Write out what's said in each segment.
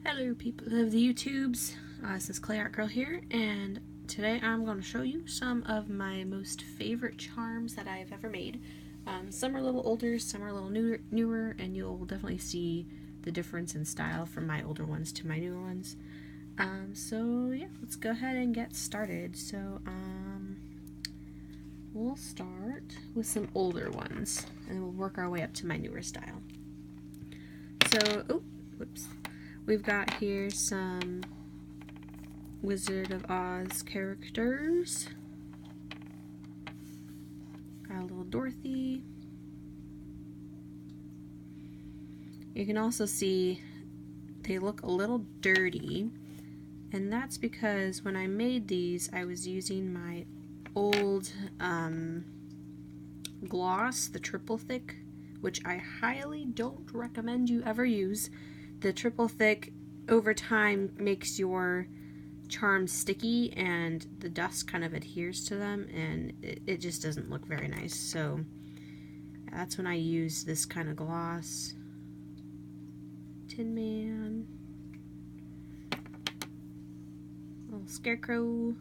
Hello people of the YouTubes, this is Clay Art Girl here, and today I'm going to show you some of my most favorite charms that I've ever made. Some are a little older, some are a little newer, and you'll definitely see the difference in style from my older ones to my newer ones. So yeah, let's go ahead and get started. So we'll start with some older ones, and we'll work our way up to my newer style. So, we've got here some Wizard of Oz characters. Got a little Dorothy. You can also see they look a little dirty, and that's because when I made these I was using my old gloss, the triple thick, which I highly don't recommend you ever use. The triple thick over time makes your charms sticky and the dust kind of adheres to them, and it just doesn't look very nice. So that's when I use this kind of gloss. Tin Man, little Scarecrow,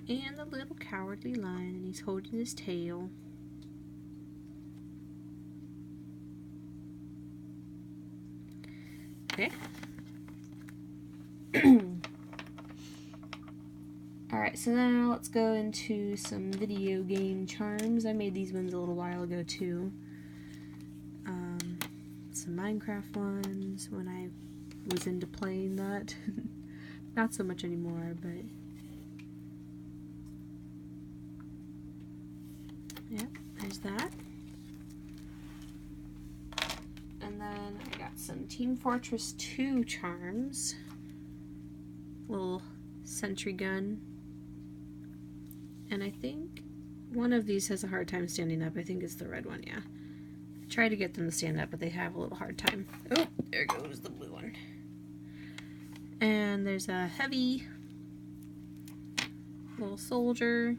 and the little Cowardly Lion, and he's holding his tail. Okay. Alright, so now let's go into some video game charms. I made these ones a little while ago too. Some Minecraft ones when I was into playing that. Not so much anymore, but yeah, there's that. And then I got some Team Fortress 2 charms. Little sentry gun. And I think one of these has a hard time standing up. I think it's the red one, yeah. I try to get them to stand up, but they have a little hard time. Oh, there goes the blue one. And there's a heavy little soldier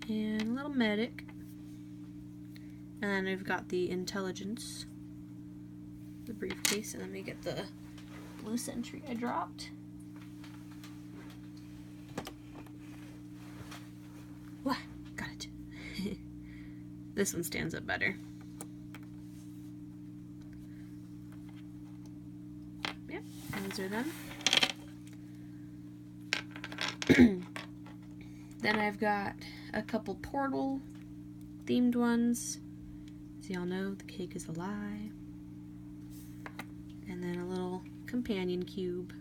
and a little medic. And then we've got the intelligence, the briefcase, and let me get the blue sentry I dropped. Wah, got it. This one stands up better. Yep, those are them. Then I've got a couple Portal themed ones. As y'all know, the cake is a lie. And then a little companion cube.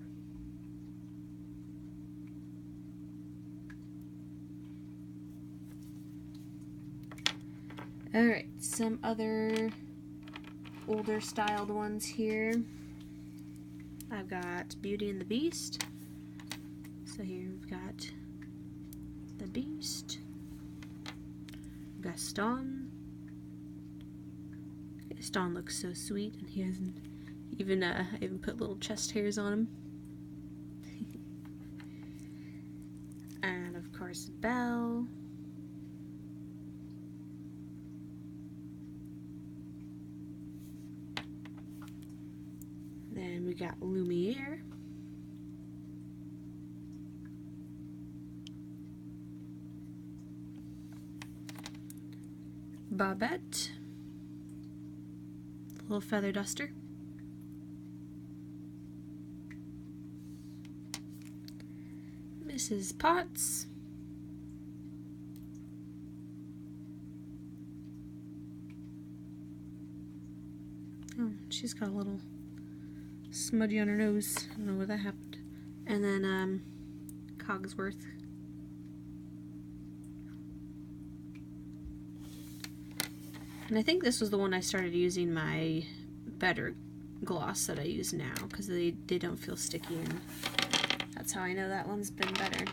Alright, some other older styled ones here. I've got Beauty and the Beast. So here we've got the Beast, Gaston. Gaston looks so sweet, and he hasn't even even put little chest hairs on him. And of course Belle. Then we got Lumiere. Babette. Little feather duster. Mrs. Potts. Oh, she's got a little smudgy on her nose. I don't know where that happened. And then Cogsworth. And I think this was the one I started using my better gloss that I use now, because they don't feel sticky, and that's how I know that one's been better.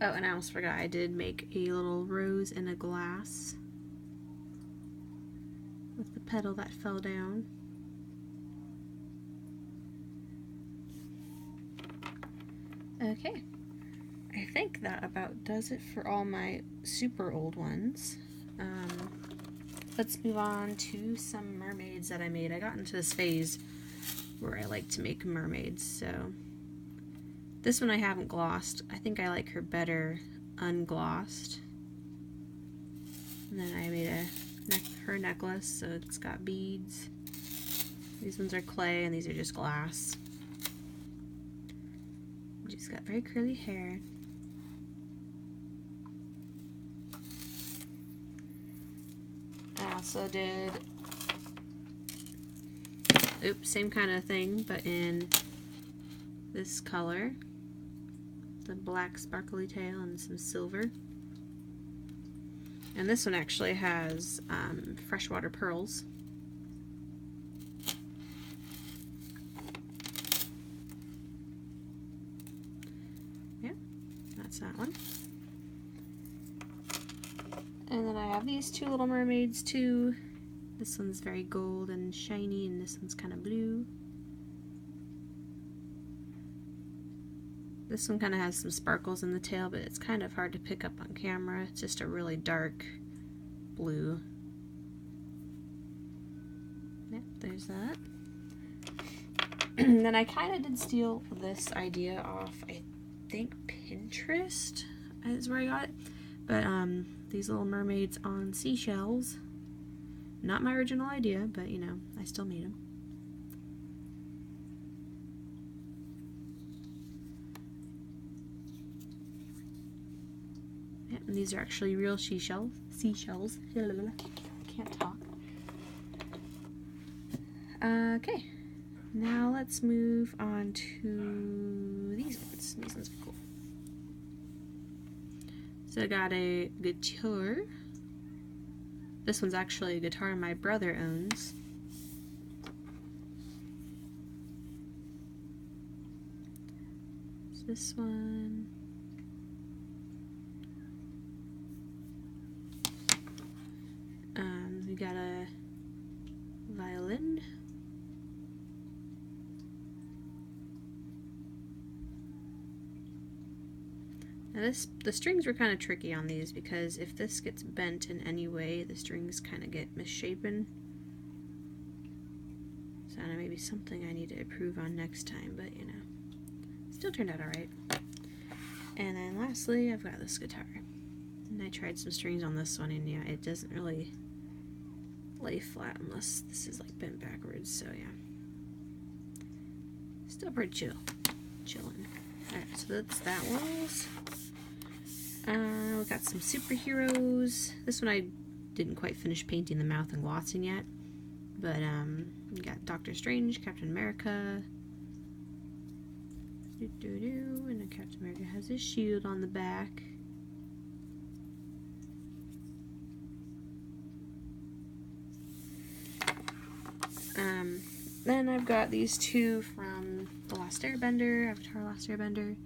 Oh, and I almost forgot, I did make a little rose in a glass with the petal that fell down. Okay, I think that about does it for all my super old ones. let's move on to some mermaids that I made. I got into this phase where I like to make mermaids, so this one I haven't glossed. I think I like her better unglossed. And then I made her necklace, so it's got beads. These ones are clay and these are just glass. She's got very curly hair. I also did, same kind of thing, but in this color. The black sparkly tail and some silver. And this one actually has freshwater pearls. Yeah, that's that one. And then I have these two little mermaids too. This one's very gold and shiny, and this one's kind of blue. This one kind of has some sparkles in the tail, but it's kind of hard to pick up on camera. It's just a really dark blue. Yep, there's that. Then I kind of did steal this idea off, I think Pinterest is where I got it. But these little mermaids on seashells. Not my original idea, but you know, I still made them. Yep, and these are actually real seashells. Can't talk. Okay, now let's move on to these ones. These ones are cool. So I got a guitar. This one's actually a guitar my brother owns. It's this one. We got a violin. Now the strings were kind of tricky on these because if this gets bent in any way, the strings kind of get misshapen. So maybe something I need to improve on next time, but you know, still turned out alright. And then lastly, I've got this guitar. And I tried some strings on this one, and yeah, it doesn't really lay flat unless this is like bent backwards, so yeah. Still pretty chillin'. Alright, so that's that one's. We got some superheroes. This one I didn't quite finish painting the mouth and glossing yet. But we got Doctor Strange, Captain America. And then Captain America has his shield on the back. Then I've got these two from The Last Airbender, Avatar Last Airbender.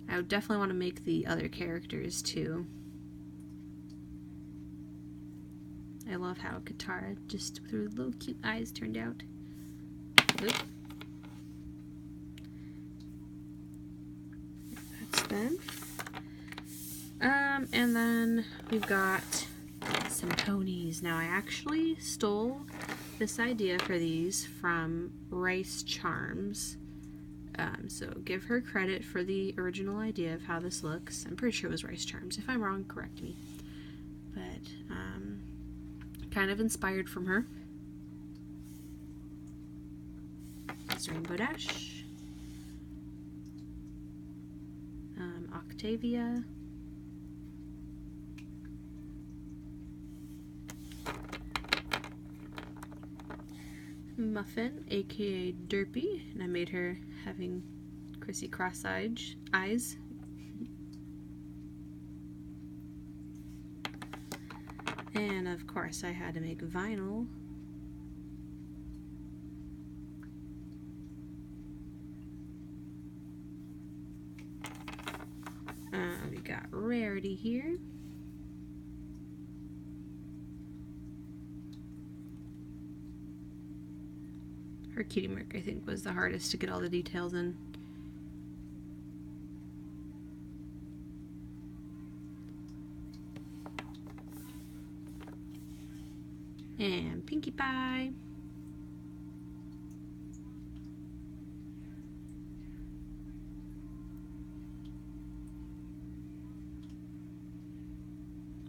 I would definitely want to make the other characters too. I love how Katara just with her little cute eyes turned out. Oop. That's them. And then we've got some ponies. Now I actually stole this idea for these from Rice Charms. So give her credit for the original idea of how this looks. I'm pretty sure it was Rice Charms. If I'm wrong, correct me. But kind of inspired from her. It's Rainbow Dash. Octavia. Muffin, aka Derpy, and I made her having Chrissy cross-eyed eyes. And of course I had to make vinyl. We got Rarity here. Her cutie mark, I think, was the hardest to get all the details in. And Pinkie Pie.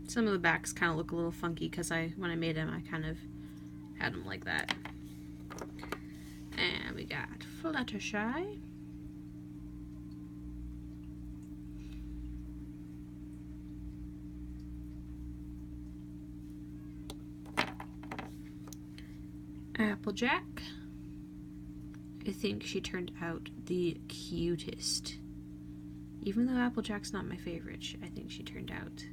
Some of the backs kind of look a little funky because when I made them, I kind of had them like that. And we got Fluttershy. Applejack. I think she turned out the cutest. Even though Applejack's not my favorite, I think she turned out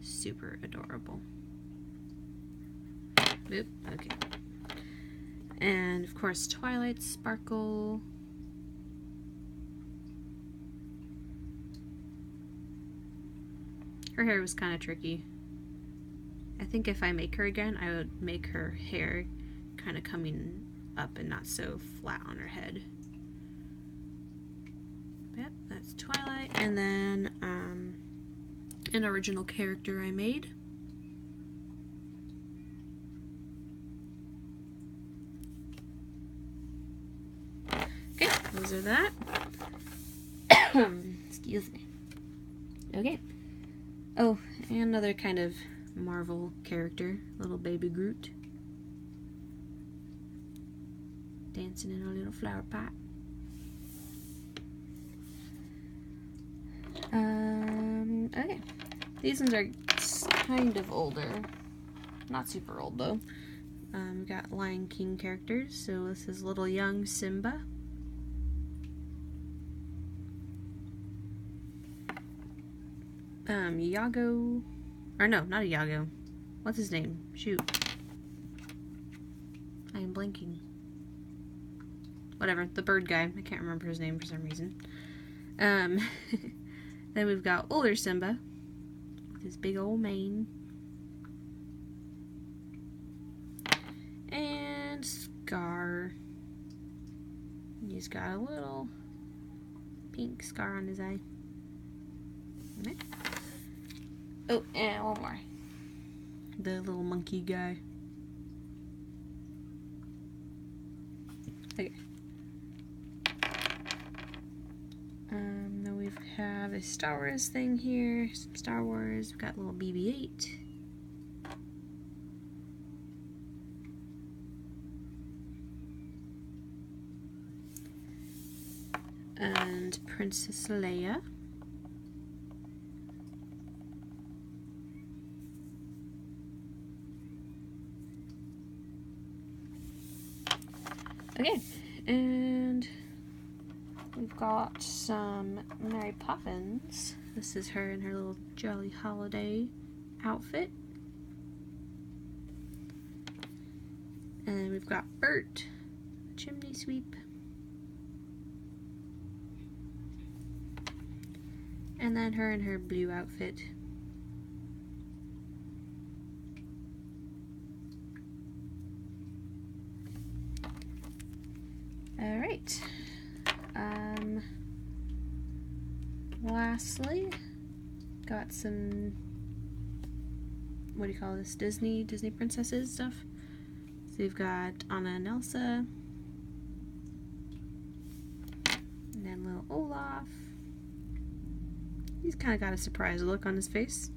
super adorable. Oop, okay. And of course, Twilight Sparkle. Her hair was kind of tricky. I think if I make her again, I would make her hair kind of coming up and not so flat on her head. Yep, that's Twilight. And then an original character I made. Okay, those are that. Excuse me. Okay. Oh, and another kind of Marvel character, little baby Groot. Dancing in a little flower pot. Okay. These ones are kind of older. Not super old though. We got Lion King characters. So this is little young Simba. Iago. Or no, not Iago. What's his name? Shoot. I am blanking. Whatever, the bird guy. I can't remember his name for some reason. Then we've got older Simba with his big old mane. And Scar. He's got a little pink scar on his eye. Okay. Oh, and one more. The little monkey guy. Okay. Then we have a Star Wars thing here. Some Star Wars. We've got little BB-8. And Princess Leia. Okay, and we've got some Mary Poppins. This is her in her little jolly holiday outfit. And we've got Bert, chimney sweep. And then her in her blue outfit. Alright. Lastly, got some, what do you call this, Disney princesses stuff. So we've got Anna and Elsa. And then little Olaf. He's kind of got a surprised look on his face.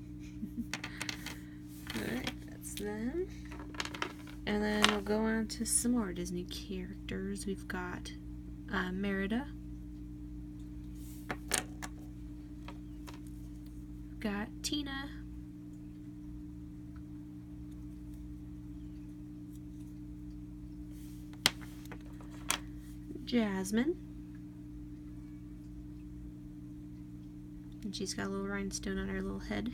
Alright, that's them. And then we'll go on to some more Disney characters. We've got Merida. We've got Tina. Jasmine. And she's got a little rhinestone on her little head.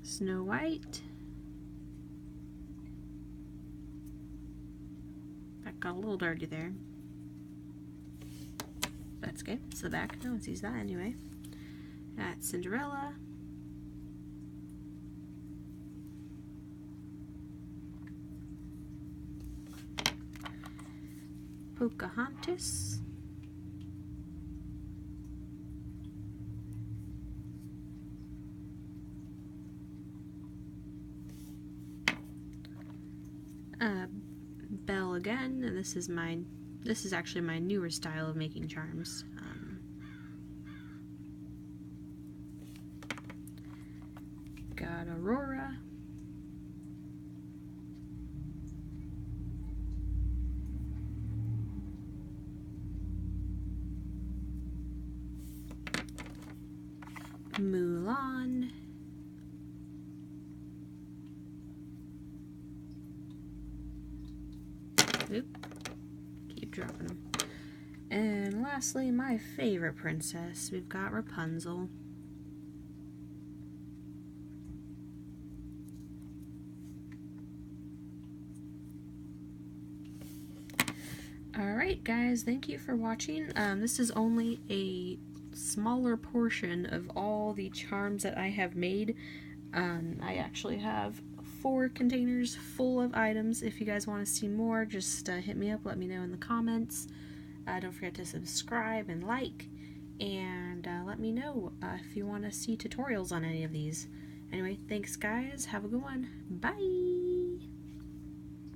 Snow White. That got a little dirty there. That's okay. It's the back. No one sees that anyway. That's Cinderella. Pocahontas. again, and this is actually my newer style of making charms. Got Aurora. Mulan. Oop. Keep dropping them. And lastly, my favorite princess. We've got Rapunzel. Alright guys, thank you for watching. This is only a smaller portion of all the charms that I have made. I actually have 4 containers full of items. If you guys want to see more, just hit me up, let me know in the comments. Don't forget to subscribe and like, and let me know if you want to see tutorials on any of these. Anyway, thanks guys, have a good one. Bye!